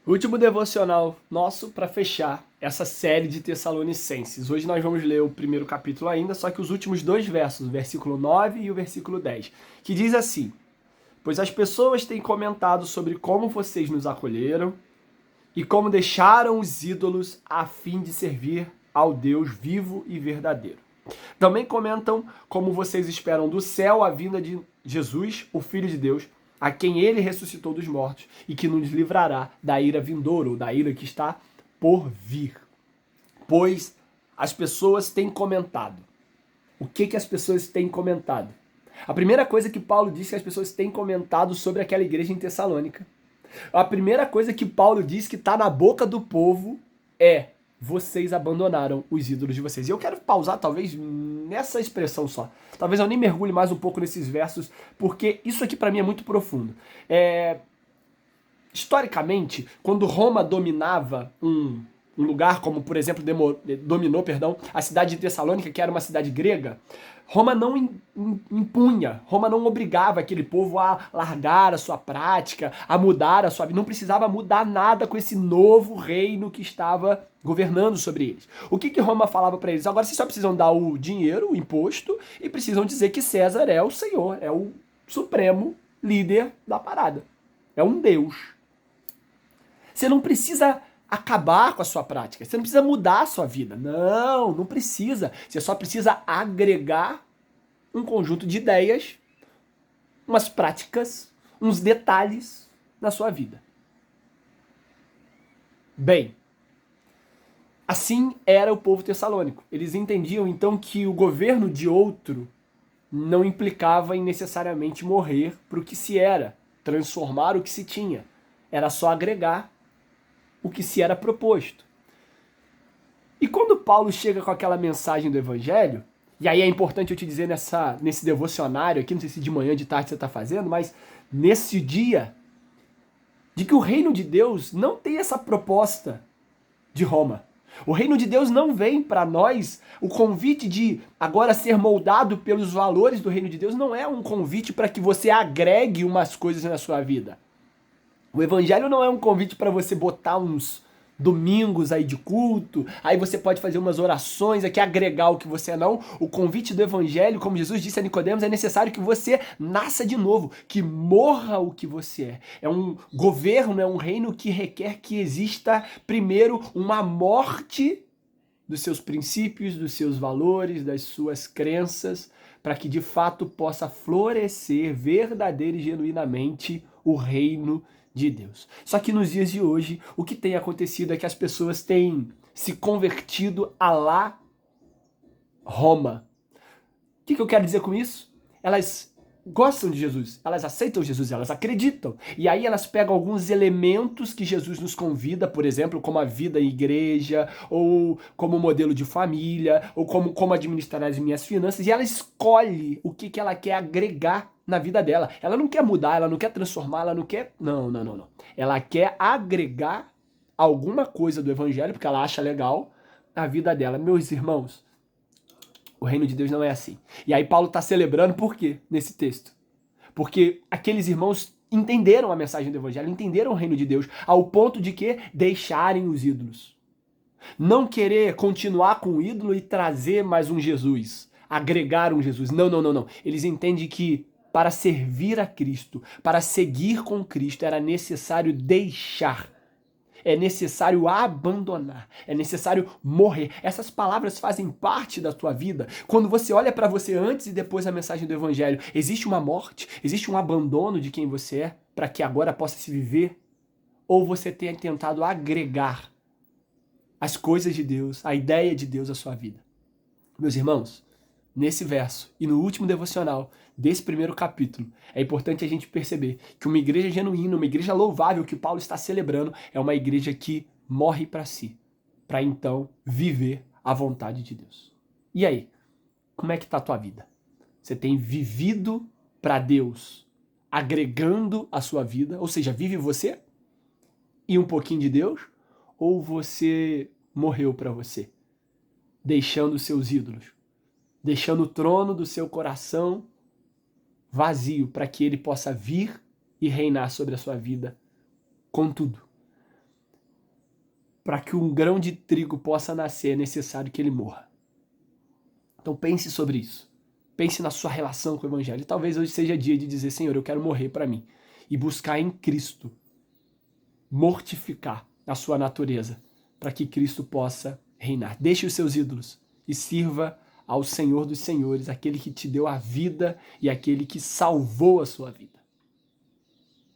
Último devocional nosso para fechar essa série de Tessalonicenses. Hoje nós vamos ler o primeiro capítulo ainda, só que os últimos dois versos, o versículo 9 e o versículo 10, que diz assim: Pois as pessoas têm comentado sobre como vocês nos acolheram e como deixaram os ídolos a fim de servir ao Deus vivo e verdadeiro. Também comentam como vocês esperam do céu a vinda de Jesus, o Filho de Deus, a quem ele ressuscitou dos mortos e que nos livrará da ira vindoura, ou da ira que está por vir. Pois as pessoas têm comentado. O que as pessoas têm comentado? A primeira coisa que Paulo diz que as pessoas têm comentado sobre aquela igreja em Tessalônica. A primeira coisa que Paulo diz que está na boca do povo é: vocês abandonaram os ídolos de vocês. E eu quero pausar talvez nessa expressão só. Talvez eu nem mergulhe mais um pouco nesses versos, porque isso aqui para mim é muito profundo. Historicamente, quando Roma dominava um lugar, como por exemplo dominou a cidade de Tessalônica, que era uma cidade grega, Roma não impunha, Roma não obrigava aquele povo a largar a sua prática, a mudar a sua vida. Não precisava mudar nada com esse novo reino que estava governando sobre eles. O que Roma falava para eles? Agora vocês só precisam dar o dinheiro, o imposto, e precisam dizer que César é o Senhor, é o supremo líder da parada. É um Deus. Você não precisa acabar com a sua prática. Você não precisa mudar a sua vida. Não precisa. Você só precisa agregar um conjunto de ideias, umas práticas, uns detalhes na sua vida. Bem, assim era o povo tessalônico. Eles entendiam então que o governo de outro não implicava em necessariamente morrer para o que se era, transformar o que se tinha. Era só agregar o que se era proposto. E quando Paulo chega com aquela mensagem do evangelho, e aí é importante eu te dizer nesse devocionário aqui, não sei se de manhã, de tarde você está fazendo, mas nesse dia, de que o reino de Deus não tem essa proposta de Roma. O reino de Deus não vem para nós, o convite de agora ser moldado pelos valores do reino de Deus não é um convite para que você agregue umas coisas na sua vida. O evangelho não é um convite para você botar uns domingos aí de culto, aí você pode fazer umas orações aqui, agregar o que você é, não. O convite do evangelho, como Jesus disse a Nicodemos, é necessário que você nasça de novo, que morra o que você é. É um governo, é um reino que requer que exista primeiro uma morte dos seus princípios, dos seus valores, das suas crenças, para que de fato possa florescer verdadeira e genuinamente o reino de Deus. Só que nos dias de hoje, o que tem acontecido é que as pessoas têm se convertido a lá Roma. O que eu quero dizer com isso? Elas gostam de Jesus, elas aceitam Jesus, elas acreditam. E aí elas pegam alguns elementos que Jesus nos convida, por exemplo, como a vida em igreja, ou como modelo de família, ou como administrar as minhas finanças, e ela escolhe o que ela quer agregar na vida dela. Ela não quer mudar, ela não quer transformar, ela não quer... Não. Ela quer agregar alguma coisa do evangelho, porque ela acha legal, na vida dela. Meus irmãos, o reino de Deus não é assim. E aí Paulo está celebrando por quê nesse texto? Porque aqueles irmãos entenderam a mensagem do evangelho, entenderam o reino de Deus, ao ponto de que deixarem os ídolos. Não querer continuar com o ídolo e trazer mais um Jesus, agregar um Jesus. Não. Eles entendem que para servir a Cristo, para seguir com Cristo, era necessário deixar. É necessário abandonar, é necessário morrer. Essas palavras fazem parte da tua vida. Quando você olha para você antes e depois da mensagem do evangelho, existe uma morte, existe um abandono de quem você é para que agora possa se viver? Ou você tenha tentado agregar as coisas de Deus, a ideia de Deus à sua vida? Meus irmãos, nesse verso e no último devocional desse primeiro capítulo, é importante a gente perceber que uma igreja genuína, uma igreja louvável que Paulo está celebrando, é uma igreja que morre para si, para então viver a vontade de Deus. E aí, como é que está a tua vida? Você tem vivido para Deus, agregando a sua vida, ou seja, vive você e um pouquinho de Deus, ou você morreu para você, deixando seus ídolos, deixando o trono do seu coração vazio para que ele possa vir e reinar sobre a sua vida com tudo? para que um grão de trigo possa nascer, é necessário que ele morra. Então pense sobre isso. Pense na sua relação com o Evangelho. E talvez hoje seja dia de dizer, Senhor, eu quero morrer para mim. E buscar em Cristo mortificar a sua natureza, para que Cristo possa reinar. Deixe os seus ídolos e sirva ao Senhor dos Senhores, aquele que te deu a vida e aquele que salvou a sua vida.